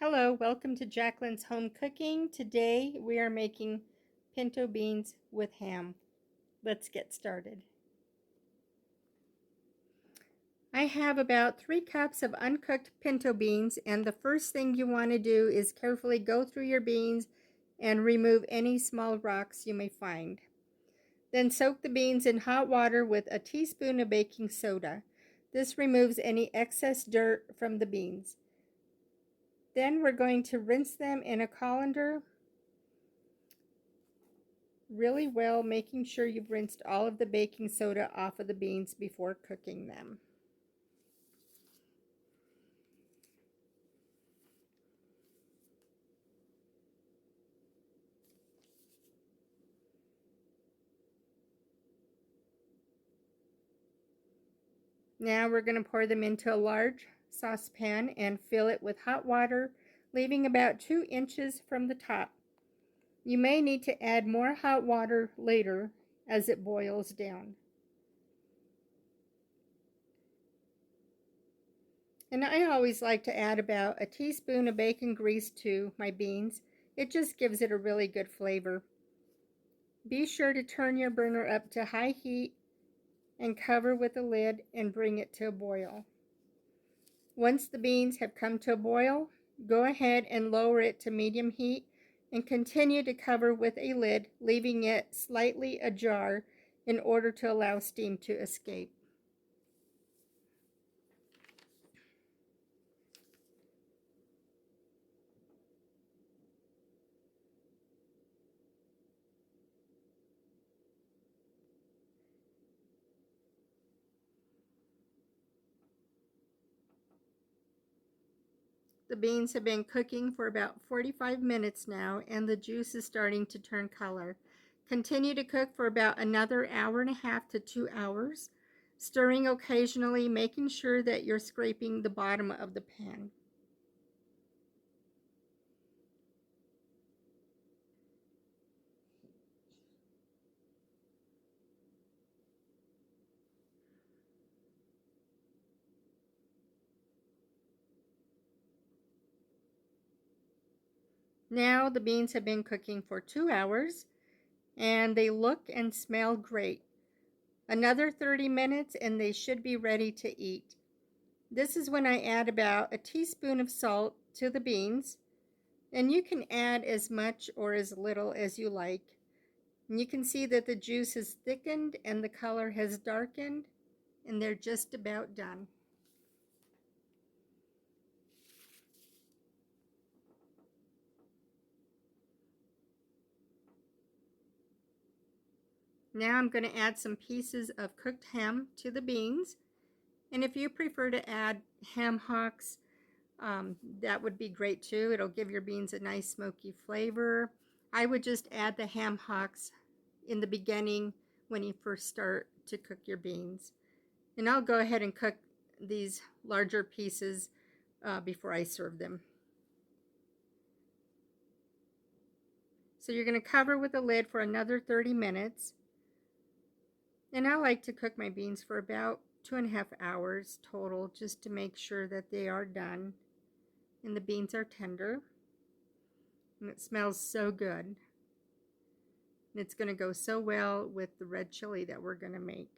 Hello, welcome to Jacqueline's Home Cooking. Today we are making pinto beans with ham. Let's get started. I have about 3 cups of uncooked pinto beans, and the first thing you want to do is carefully go through your beans and remove any small rocks you may find. Then soak the beans in hot water with a teaspoon of baking soda. This removes any excess dirt from the beans. Then we're going to rinse them in a colander really well, making sure you've rinsed all of the baking soda off of the beans before cooking them. Now we're going to pour them into a large saucepan and fill it with hot water, leaving about 2 inches from the top. You may need to add more hot water later as it boils down. And I always like to add about a teaspoon of bacon grease to my beans. It just gives it a really good flavor. Be sure to turn your burner up to high heat and cover with a lid and bring it to a boil. Once the beans have come to a boil, go ahead and lower it to medium heat and continue to cover with a lid, leaving it slightly ajar in order to allow steam to escape. The beans have been cooking for about 45 minutes now, and the juice is starting to turn color. Continue to cook for about another hour and a half to 2 hours, stirring occasionally, making sure that you're scraping the bottom of the pan. Now the beans have been cooking for 2 hours and they look and smell great. Another 30 minutes and they should be ready to eat. This is when I add about a teaspoon of salt to the beans, and you can add as much or as little as you like. And you can see that the juice has thickened and the color has darkened, and they're just about done. Now I'm going to add some pieces of cooked ham to the beans. And if you prefer to add ham hocks, that would be great too. It'll give your beans a nice smoky flavor. I would just add the ham hocks in the beginning when you first start to cook your beans. And I'll go ahead and cook these larger pieces before I serve them. So you're going to cover with a lid for another 30 minutes. And I like to cook my beans for about 2.5 hours total, just to make sure that they are done and the beans are tender. And it smells so good. And it's going to go so well with the red chili that we're going to make.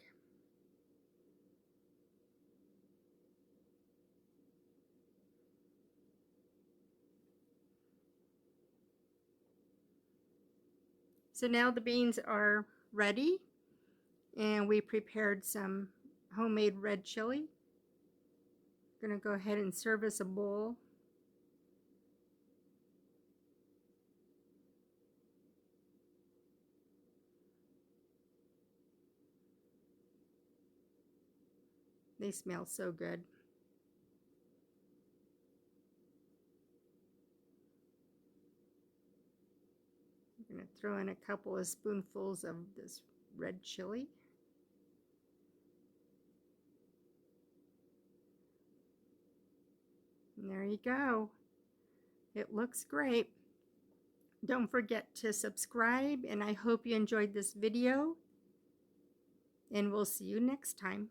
So now the beans are ready, and we prepared some homemade red chili. I'm going to go ahead and serve us a bowl. They smell so good. I'm going to throw in a couple of spoonfuls of this red chili. And there you go. It looks great. Don't forget to subscribe, and I hope you enjoyed this video. And we'll see you next time.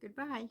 Goodbye.